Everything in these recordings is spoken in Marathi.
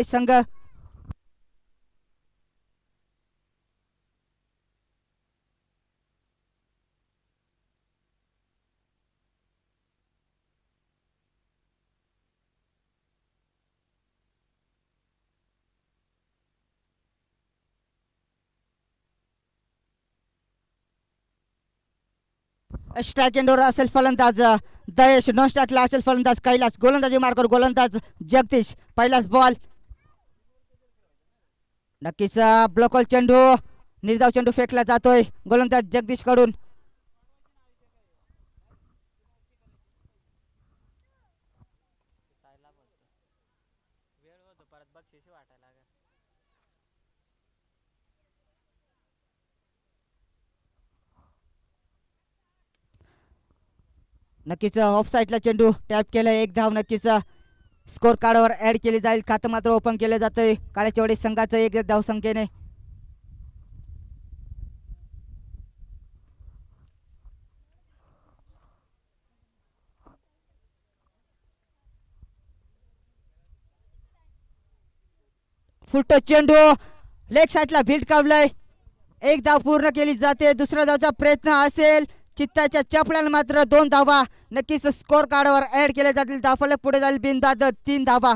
संघ स्ट्राइक एंडवर असेल फलंदाज दयेश, नॉन स्ट्राइकला असेल फलंदाज कैलास, गोलंदाजी मार्कवर गोलंदाज जगदीश. पहिलाच बॉल नक्कीच ब्लॉकल चेंडू, निर्धाव चेंडू फेकला जातोय गोलंदाज जगदीश कडून. नक्कीच ऑफ साईडला चेंडू टॅप केला, एक धाव नक्कीच स्कोर कार्डवर ऍड केली जाईल. खातं मात्र ओपन केलं जातंय काळेचेवाडी संघाचं एक धाव संख्येने. फुट चेंडू लेग साईडला भिडकावलाय, एक धाव पूर्ण केली जाते. दुसऱ्या धावचा प्रयत्न असेल, चित्ताच्या चपल्याला मात्र 2 धावा नक्कीच स्कोर कार्डवर ऍड केले जातील. धावफलक पुढे जाईल बिनबाद 3 धावा.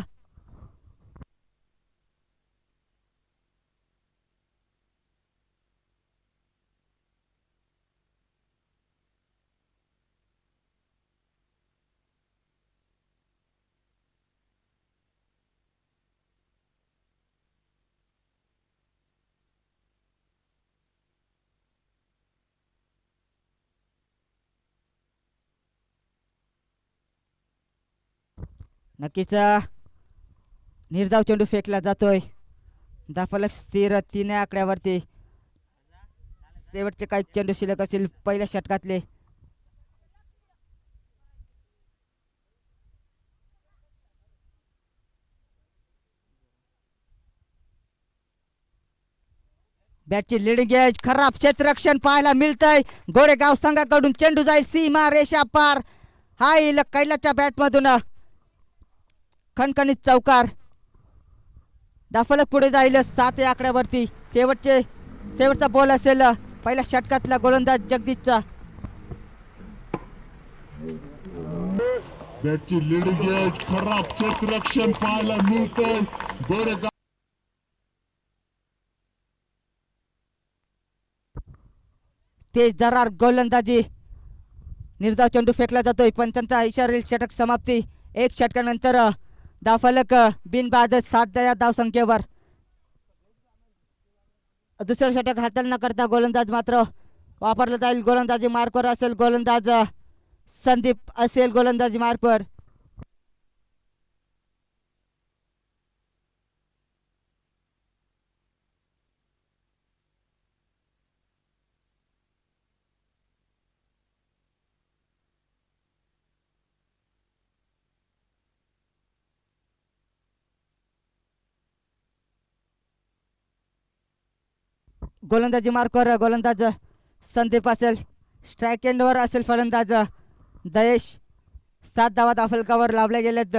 नक्कीच निर्धाव चेंडू फेकला जातोय. धावफलक स्थिर 3 आकड्यावरती. शेवटचे काही चेंडू शिल्लक असतील पहिल्या षटकातले. बॅटची लिडिंग एज, खराब क्षेत्ररक्षण पाहायला मिळतंय गोरेगाव संघाकडून. चेंडू जाईल सीमा रेषा पार. हा येईल कैलासच्या बॅटमधून खणखणीत चौकार. धावफलक पुढे जाईल 7 आकड्यावरती. शेवटचा बॉल असेल पहिल्या षटकातला गोलंदाज जगदीशचा. बॅटची लिडिंग एज, खराब क्षेत्ररक्षण पाहायला मिळतंय गोरेगाव. तेज दरार गोलंदाजी, निर्धाव चेंडू फेकला जातोय. पंचांचा इशारा, षटक समाप्ती. एक षटकानंतर धावफलक बिनबाद 7 या धावसंख्येवर. दुसरं षटक हाताळ न करता गोलंदाज मात्र वापरलं जाईल. गोलंदाजी मार्कवर असेल गोलंदाज संदीप, असेल गोलंदाजी मार्कवर. गोलंदाजी मार्कवर गोलंदाज संदीप असेल. स्ट्राइक एंडवर असेल फलंदाज दयेश. 7 धावा धावफलकावर लावल्या गेल्यात.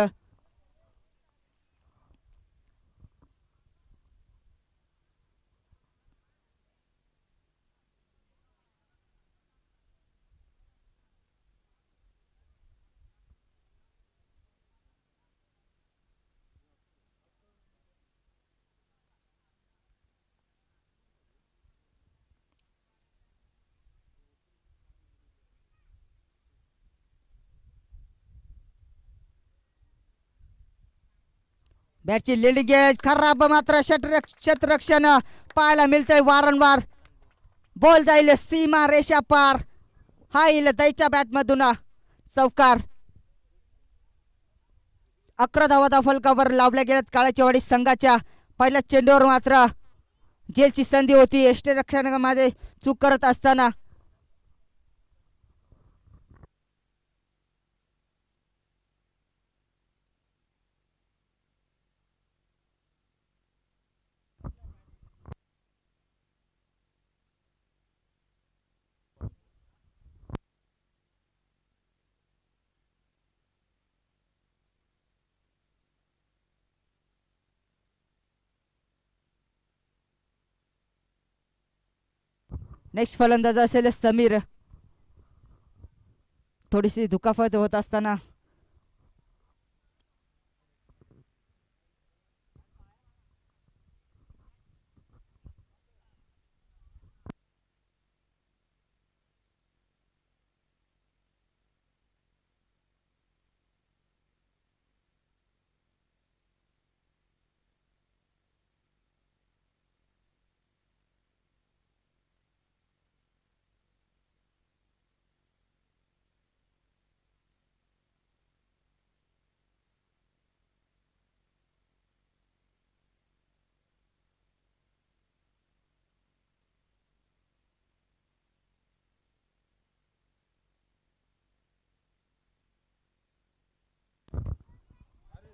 बॅटची लिडिंग एज, खराब मात्र क्षेत्ररक्षण पाहायला मिळतंय वारंवार. बॉल जाईल सीमा रेषा पार. हा येईल दैच्या बॅटमधून चौकार. 11 धावा धावफलकावर लावल्या गेल्यात काळेचेवाडी संघाच्या. पहिल्या चेंडूवर मात्र जेलची संधी होती यष्टीरक्षणामध्ये चूक करत असताना. नेक्स्ट फलंदाज असेल समीर. थोडीशी दुखापत होत असताना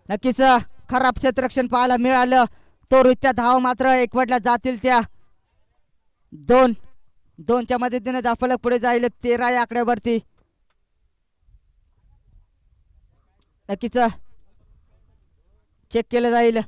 नक्कीच खराब क्षेत्ररक्षण पाहायला मिळालं. तो रित्या धाव मात्र एकवटल्या जातील त्या दोनच्या मदतीने धावफलक पुढे जाईल 13 या आकड्यावरती. नक्कीच चेक केलं जाईल.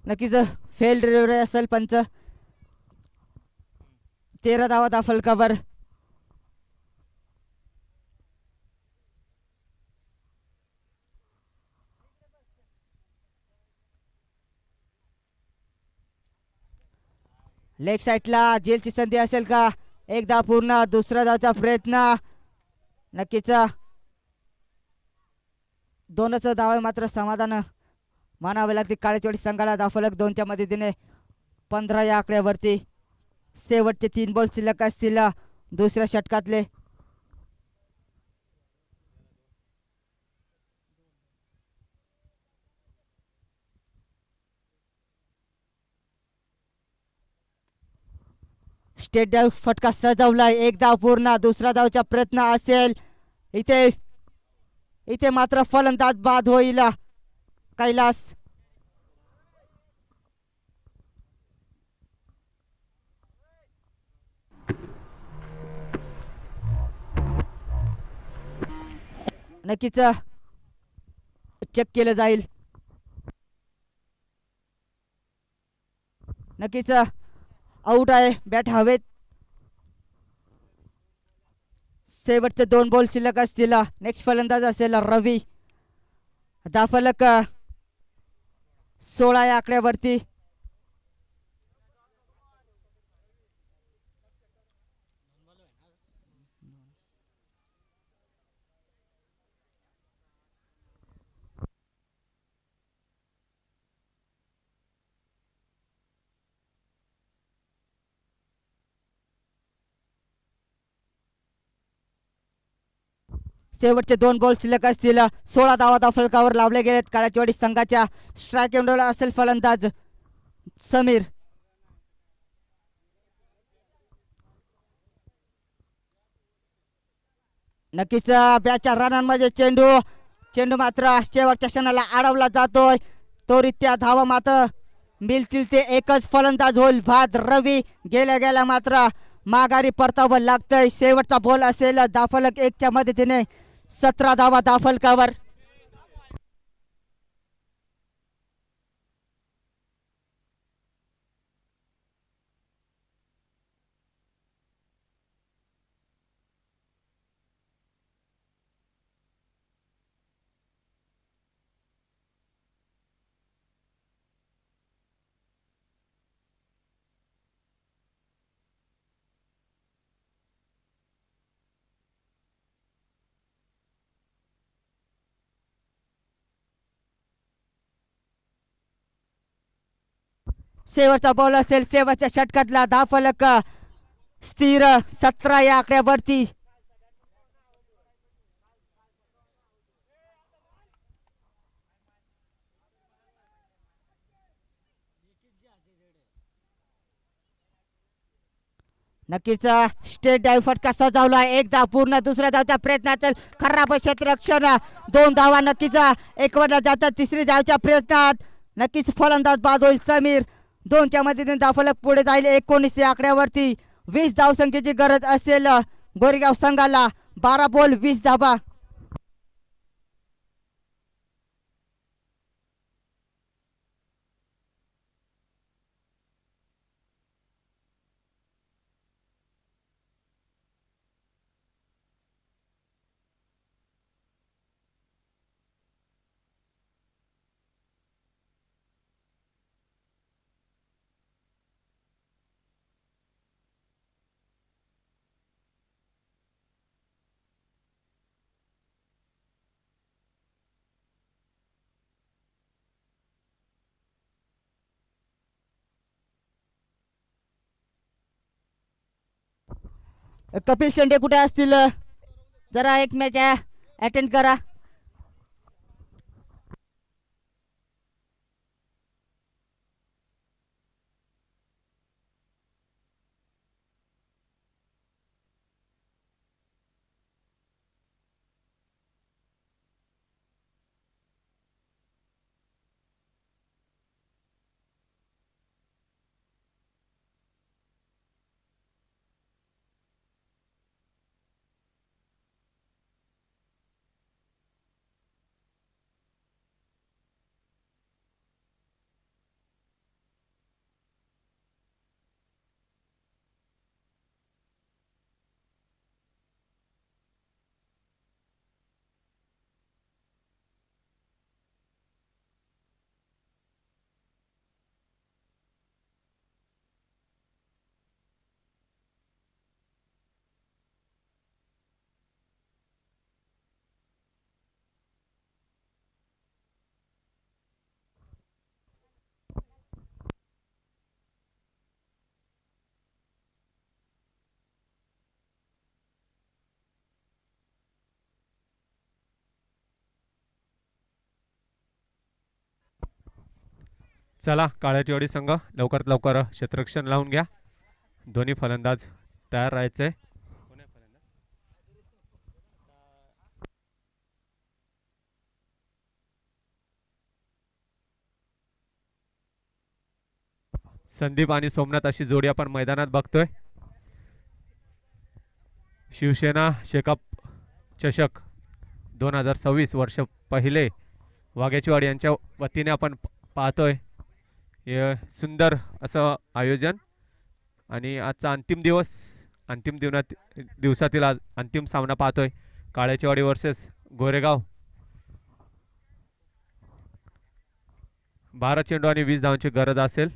नक्कीच फेल डिलिव्हरी असेल पंच. 13 धावा धावफलकावर. लेग साईडला जेलची संधी असेल का? एक धाव पूर्ण. दुसरा धावचा प्रयत्न. नक्कीच दोनच धाव मात्र समाधान मानावे लागते काळेचोडी संघाला. धावफलक 2च्या मदतीने 15 या आकड्यावरती. शेवटचे 3 बॉल शिल्लक असतील दुसऱ्या षटकातले. स्टेट डाव फटका सजवलाय. एक धाव पूर्ण. दुसरा धावचा प्रयत्न असेल. इथे मात्र फलंदाज बाद होईल कैलास. नक्कीच चेक केलं जाईल. नक्कीच आउट आहे. बॅट हवेत. शेवटचे 2 बॉल शिल्लक असतील. नेक्स्ट फलंदाज असेल रवी. धावफलक 16 या आकड्यावरती. शेवटचे 2 बॉल शिल्लक असतील. 16 धावा धावफलकावर लावले गेलेत काळेचोडी संघाच्या. स्ट्राईक एंडला असेल फलंदाज समीर. नक्कीच बॅटच्या रनांमध्ये चेंडू मात्र शेवटच्या क्षणाला अडवला जातोय. तो रित्या धावा मात्र मिळतील ते एकच फलंदाज होईल बाद. रवी गेल्या मात्र माघारी परतावं लागतंय. शेवटचा बॉल असेल. धावफलक 1च्या मदतीने 17 धावा धावफलकावर. शेवटचा बॉल असेल. शेवटच्या षटकातला धावफलक स्थिर 17 या आकड्यावरती. नक्कीच स्टेट डाय फटका सजावला. एक धाव पूर्ण. दुसऱ्या धावच्या प्रयत्नात खराब क्षेत्ररक्षण. 2 धावा नक्कीच एक वरला जातात. तिसरी धावच्या प्रयत्नात नक्कीच फलंदाज बाद होईल समीर. 2च्या मदतीने धावफलक पुढे जाईल 19 या आकड्यावरती. 20 धावसंख्येची गरज असेल गोरेगाव संघाला. 12 बॉल 20 धावा. कपिल शेंडे कुठे असतील? जरा एक मॅच अटेंड करा. चला काळ्याटीवाडी संघ लवकरात लवकर क्षेत्ररक्षण लावून घ्या. दोन्ही फलंदाज तयार राहायचे. संदीप आणि सोमनाथ अशी जोडी आपण मैदानात बघतोय. शिवसेना शेकअप चषक 2026 वर्ष पहिले वाघ्याचीवाडी यांच्या वतीने आपण पाहतोय. हे सुंदर असं आयोजन आणि आजचा अंतिम दिवस. अंतिम दिवसातील आज अंतिम सामना पाहतोय. काळ्याचीवाडी वर्सेस गोरेगाव. 12 चेंडू आणि 20 धावांची गरज असेल.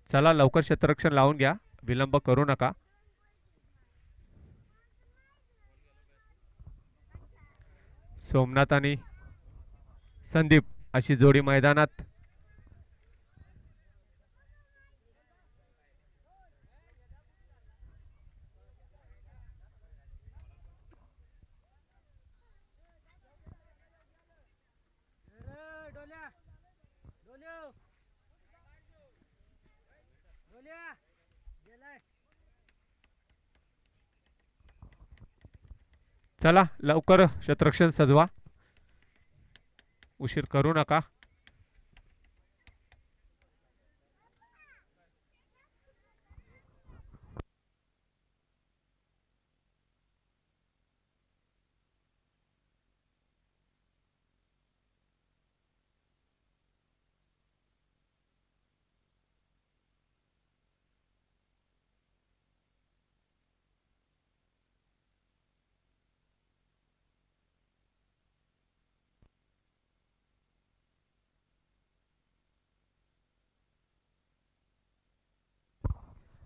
चला लवकर क्षेत्ररक्षण लावून घ्या. विलंब करू नका. सोमनाथ आणि संदीप अशी जोडी मैदानात. चला लवकर क्षेत्ररक्षण सजवा. उशीर करू नका.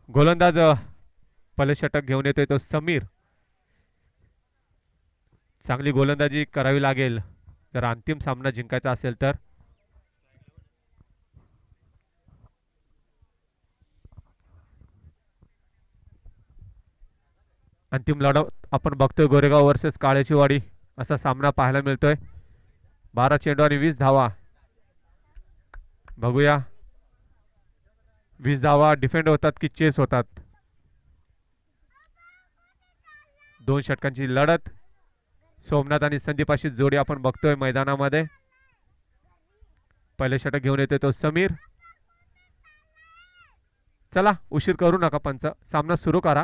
गोलंदाज पहिले षटक घेऊन येतोय तो समीर. चांगली गोलंदाजी करावी लागेल जर अंतिम सामना जिंकायचा असेल तर. अंतिम लढत आपण बघतोय गोरेगाव वर्सेस काळेचीवाडी असा सामना पाहायला मिळतोय. 12 चेंडू आणि 20 धावा. बघूया 20 धावा डिफेंड होतात की चेस होतात. 2 षटकांची लढत. सोमनाथ आणि संदीप अशी जोडी आपण बघतोय मैदानामध्ये. पहिले षटक घेऊन येतोय तो समीर. चला उशीर करू नका पंच, सामना सुरू करा.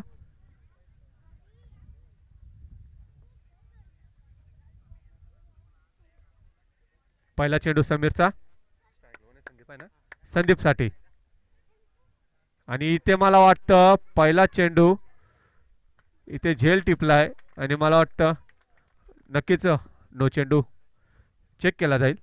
पहिला चेंडू समीरचा संदीप साठी. आणि इथे मला वाटतं पहिला चेंडू इथे झेल टिपलाय आणि मला वाटतं नक्कीच नो चेंडू चेक केला जाईल.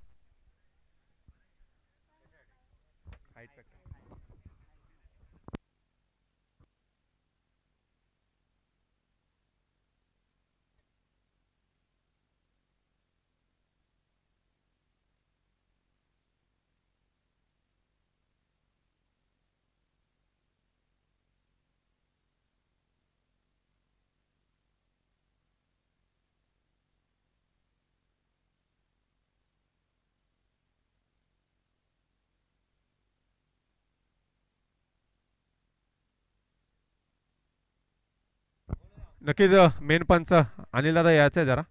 नक्कीच मेन पंच अनिल दादा यायचंय जरा.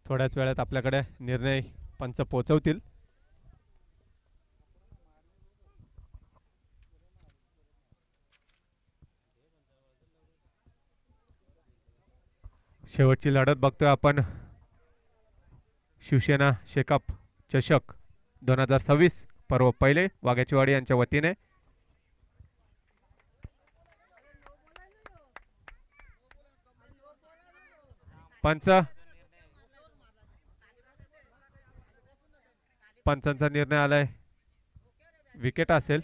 थोड्याच वेळात आपल्याकडे निर्णय पंच पोहोचवतील. शेवटची लढत बघतोय आपण शिवसेना शेकाप चषक 2026 पर्व पहिले वाघ्याचीवाडी यांच्या वतीने. पंच पंचांचा निर्णय आलाय विकेट असेल.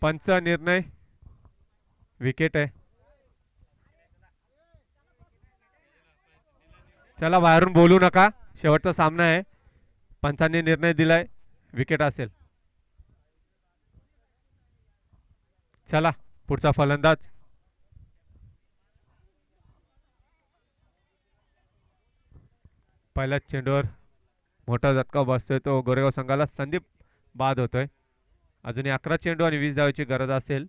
पंच निर्णय विकेट आहे. चला बाहेरून बोलू नका, शेवटचा सामना आहे. पंचांनी निर्णय दिलाय विकेट असेल. चला पुढचा फलंदाज. पहिल्या चेंडूवर मोठा झटका बसतोय तो गोरेगाव संघाला. संदीप बाद होतोय. अजूनही 11 चेंडू आणि 20 धावांची गरज असेल.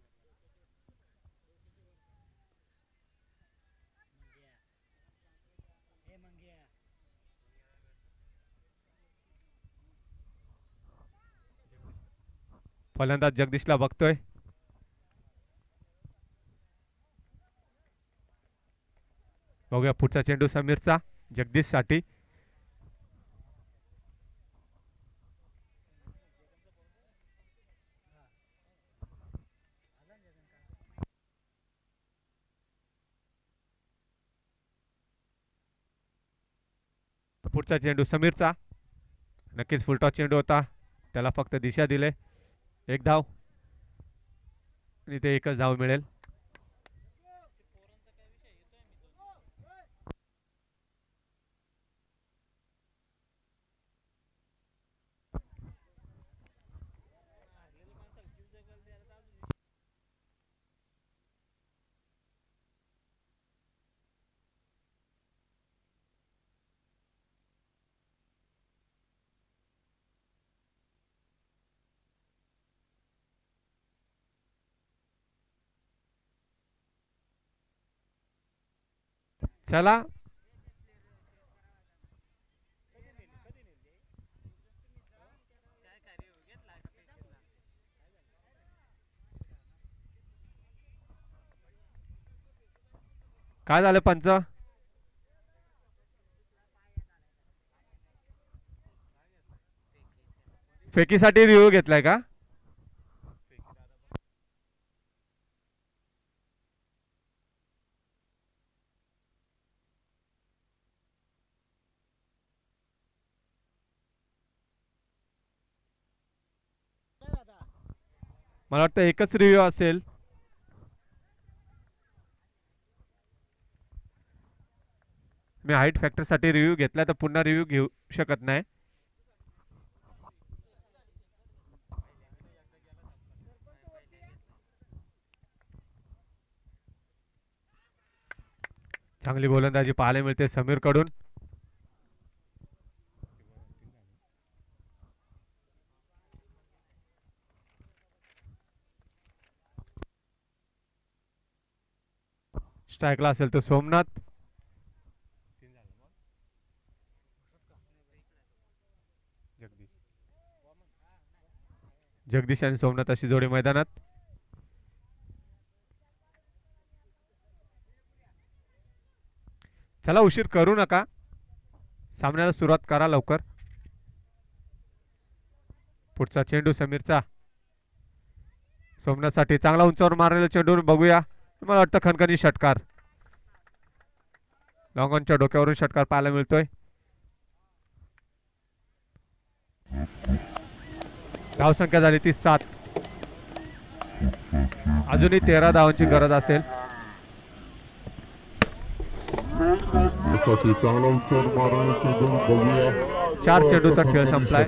फलंदाज जगदीशला बघतोय. बघूया पुढचा चेंडू समीरचा जगदीश साठी. पुढचा चेंडू समीरचा. नक्कीच फुलटॉस चेंडू होता, त्याला फक्त दिशा दिले. एक धाव आणि ते एकच धाव मिळेल. चला काय झालं पंच? फेकीसाठी रिव्ह्यू घेतलाय का? मला वाटतं एकच रिव्ह्यू असेल. मी हाईट फॅक्टरसाठी रिव्ह्यू घेतला तर पुन्हा रिव्ह्यू घेऊ शकत नाही. चांगली गोलंदाजी पाहायला मिळते समीर कडून. स्ट्राईकला असेल तर सोमनाथ. जगदीश आणि सोमनाथ अशी जोडी मैदानात. चला उशीर करू नका, सामन्याला सुरुवात करा लवकर. पुढचा चेंडू समीरचा. सोमनाथसाठी चांगला उंचावर मारलेला चेंडू बघूया. मला वाटतं खणखणी षटकार. लॉंगॉनच्या डोक्यावरून षटकार पाहायला मिळतोय. धावसंख्या झाली ती 7. अजूनही 13 धावांची गरज असेल. चांगला उच्चार मारण्याचा चेंडू बघूया. 4 चेंडूचा खेळ संपलाय.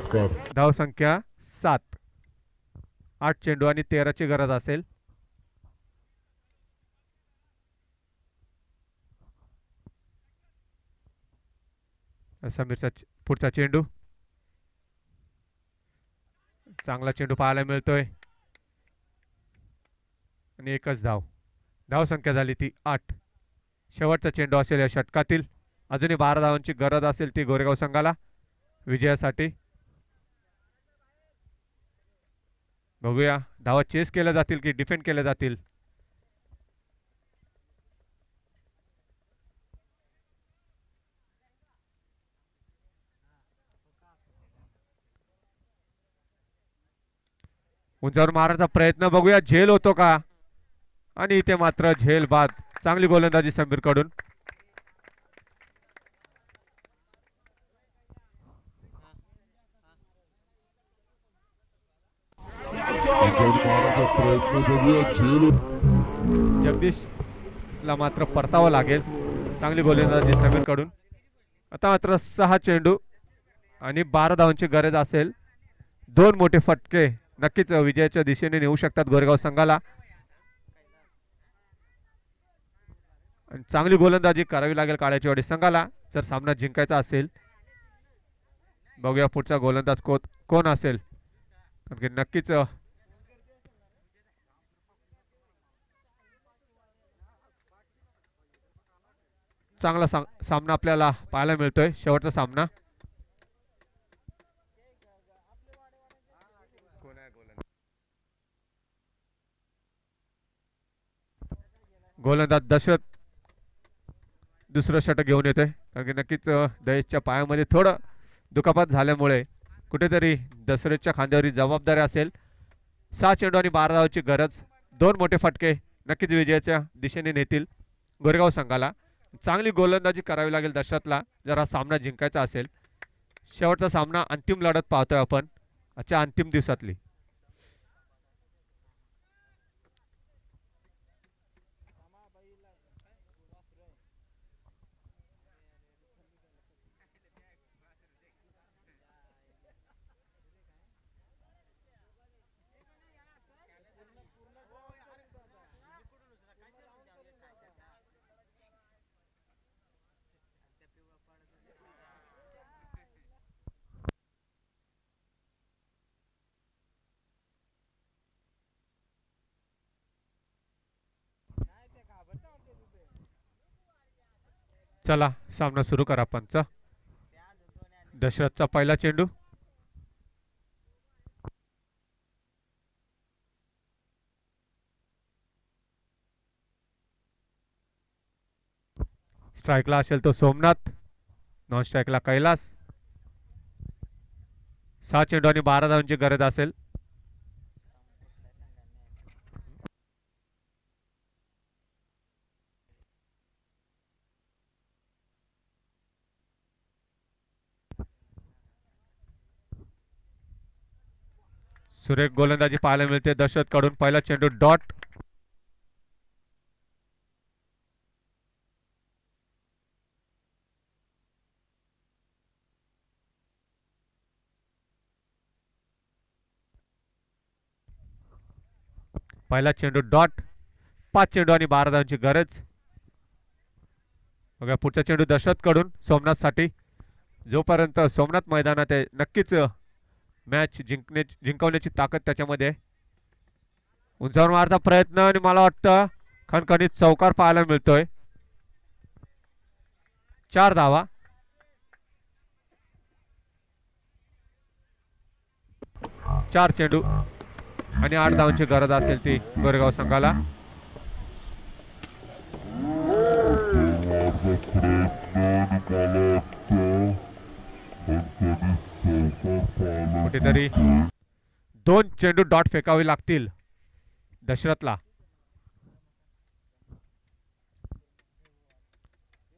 धावसंख्या 7. 8 चेंडू आणि 13ची गरज असेल. समीरचा पुढचा चेंडू. चांगला चेंडू पाहायला मिळतोय आणि एकच धाव. धावसंख्या झाली ती 8. शेवटचा चेंडू असेल या षटकातील. अजूनही 12 धावांची गरज असेल ती गोरेगाव संघाला विजयासाठी. बघूया धावा चेस केल्या जातील की डिफेंड केल्या जातील. उंचावर मारायचा प्रयत्न बघूया झेल होतो का. आणि इथे मात्र झेल बाद. चांगली गोलंदाजी समीर कडून. जगदीशला मात्र परतावं लागेल. चांगली गोलंदाजी समीर कडून. आता मात्र 6 चेंडू आणि 12 धावांची गरज असेल. 2 मोठे फटके नक्कीच विजयाच्या दिशेने नेऊ शकतात गोरेगाव संघाला. आणि चांगली गोलंदाजी करावी लागेल काळ्याचीवाडी संघाला जर सामना जिंकायचा असेल. बघूया पुढचा गोलंदाज कोण असेल. कारण की नक्कीच चांगला सामना आपल्याला पाहायला मिळतोय. शेवटचा सामना. गोलंदाज दशरथ दुसरं षटक घेऊन येतोय. कारण की नक्कीच दहेशच्या पायामध्ये थोडं दुखापत झाल्यामुळे कुठेतरी दशरथच्या खांद्यावरील जबाबदारी असेल. 6 चेंडू आणि 12 धावांची गरज. 2 मोठे फटके नक्कीच विजयाच्या दिशेने नेतील गोरेगाव संघाला. चांगली गोलंदाजी करावी लागेल दशरथला जर हा सामना जिंकायचा असेल. शेवटचा सामना अंतिम लढत पाहतोय आपण आजच्या अंतिम दिवसातली. चला सामना सुरू करा पंच. दशरथचा पहिला चेंडू. स्ट्राईकला असेल तो सोमनाथ, नॉन स्ट्राईकला कैलास. 6 चेंडू आणि 12 धावांची गरज असेल. सुरेख गोलंदाजी पाहायला मिळते दशरथ कडून. पहिला चेंडू डॉट. पहिला चेंडू डॉट. 5 चेंडू आणि 12 धावांची गरज. बघा पुढचा चेंडू दशरथ कडून सोमनाथ साठी. जोपर्यंत सोमनाथ मैदानात आहे नक्कीच मॅच जिंकवण्याची ताकद त्याच्यामध्ये आहे. उंचावर मारचा प्रयत्न आणि मला वाटतं खणखणीत चौकार पाहायला मिळतोय. 4 धावा. चार चेंडू आणि 8 धावांची गरज असेल ती गोरेगाव संघाला. कुठेतरी 2 चेंडू डॉट फेकावे लागतील दशरथला.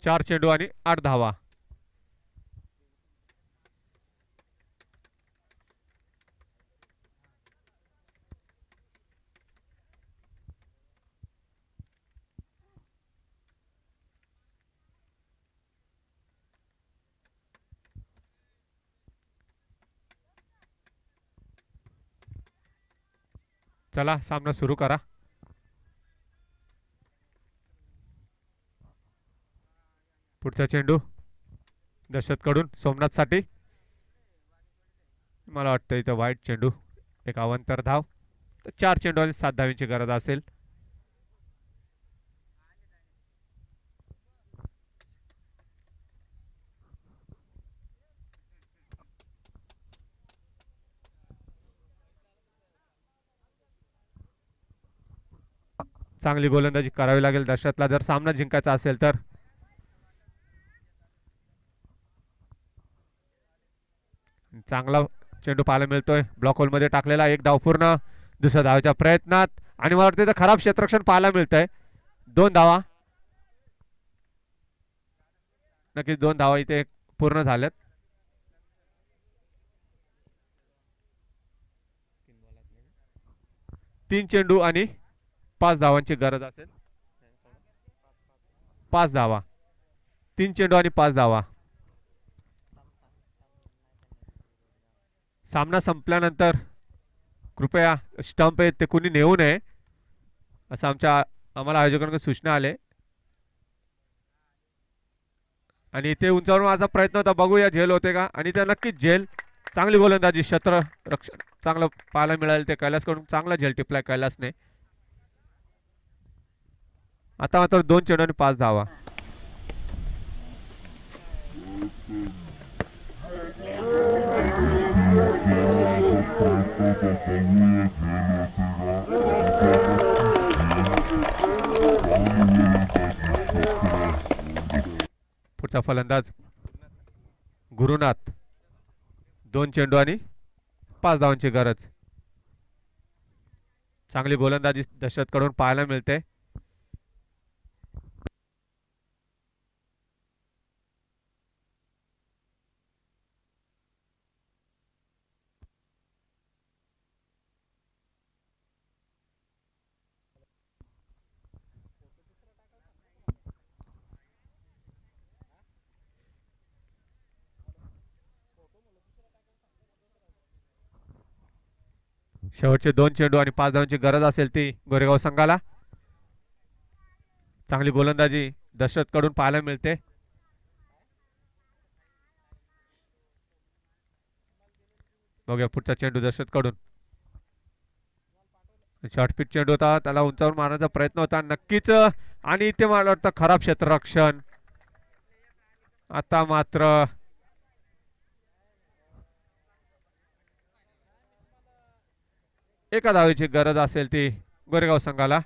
4 चेंडू आणि 8 धावा. चला सामना सुरू करा. पुढचा चेंडू दशरथ कडून सोमनाथ साठी. मला वाटतं इथं वाईट चेंडू. एक अवांतर धाव. 4 चेंडू आणि 7 धावांची गरज असेल. चांगली गोलंदाजी करावी लागेल दशरथला जर सामना जिंकायचा असेल तर. चांगला चेंडू पाहायला मिळतोय ब्लॉक होल मध्ये टाकलेला. 1 धाव पूर्ण. दुसऱ्या धावाच्या प्रयत्नात आणि मला वाटतं खराब क्षेत्ररक्षण पाहायला मिळतंय. 2 धावा. नक्कीच 2 धावा इथे पूर्ण झाल्यात. तीन चेंडू आणि 5 धावांची गरज असेल. 5 धावा. 3 चेंडू आणि 5 धावा. सामना संपल्यानंतर कृपया स्टंप आहेत ते कुणी नेऊ नये असं आम्हाला आयोजकांकडून सूचना आले. आणि इथे उंचावरून माझा प्रयत्न होता. बघूया झेल होते का. आणि ते नक्कीच झेल. चांगली गोलंदाजी क्षेत्ररक्षण चांगलं पाहायला मिळालं ते कैलासकडून. चांगला झेल टिपलाय कैलासने. आता मात्र 2 चेंडू आणि 5 धावा. पुढचा फलंदाज गुरुनाथ. 2 चेंडू आणि 5 धावांची गरज. चांगली गोलंदाजी दशरथ कडून पाहायला मिळते. शेवटचे 2 चेंडू आणि 5 धावांची गरज असेल ती गोरेगाव संघाला. चांगली गोलंदाजी दशरथ कडून पाहायला मिळते. बघूया पुढचा चेंडू दशरथ कडून. शॉर्ट पिच चेंडू होता. त्याला उंचावर मारण्याचा प्रयत्न होता नक्कीच. आणि इथे मला वाटतं खराब क्षेत्ररक्षण. आता मात्र एका धावेची गरज असेल ती गोरेगाव संघाला.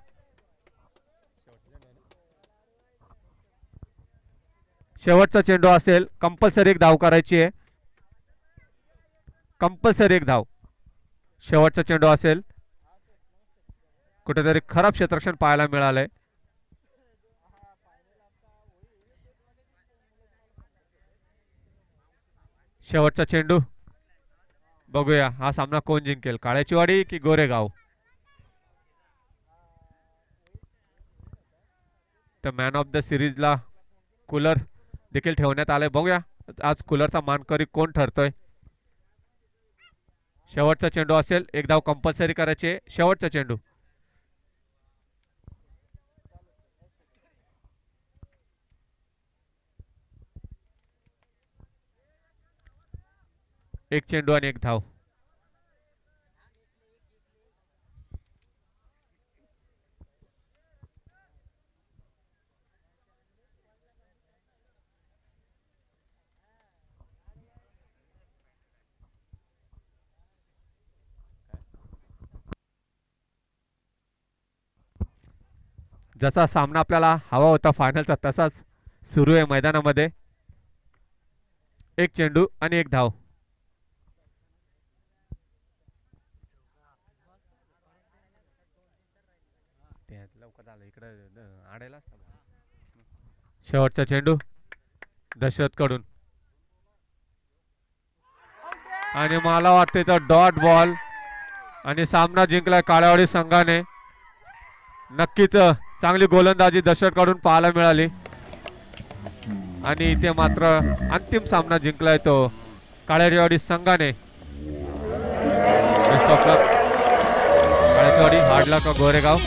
शेवटचा चेंडू असेल, कंपल्सरी एक धाव करायची आहे, कंपल्सरी एक धाव. शेवटचा चेंडू असेल, कुठेतरी खराब क्षेत्ररक्षण पाहायला मिळालंय. शेवटचा चेंडू बघूया हा सामना कोण जिंकेल, काळ्याचीवाडी की गोरेगाव. तर मॅन ऑफ द सिरीजला कूलर देखील ठेवण्यात आले. बघूया आज कूलरचा मानकरी कोण ठरतोय. शेवटचा चेंडू असेल, एक धाव कंपल्सरी करायचे. शेवटचा चेंडू एक चेंडू आणि एक धाव. जसा सामना आपल्याला हवा होता फायनलचा तसाच सुरू आहे मैदानामध्ये. एक चेंडू आणि एक धाव. शेवटचा चेंडू दशरथ कडून आणि मला वाटतं इथं डॉट बॉल आणि सामना जिंकलाय काळेवाडी संघाने. नक्कीच चांगली गोलंदाजी दशरथ कडून पाहायला मिळाली आणि इथे मात्र अंतिम सामना जिंकलाय तो काळेवाडी संघाने. Best of luck Kalewadi, hard luck Goregaon.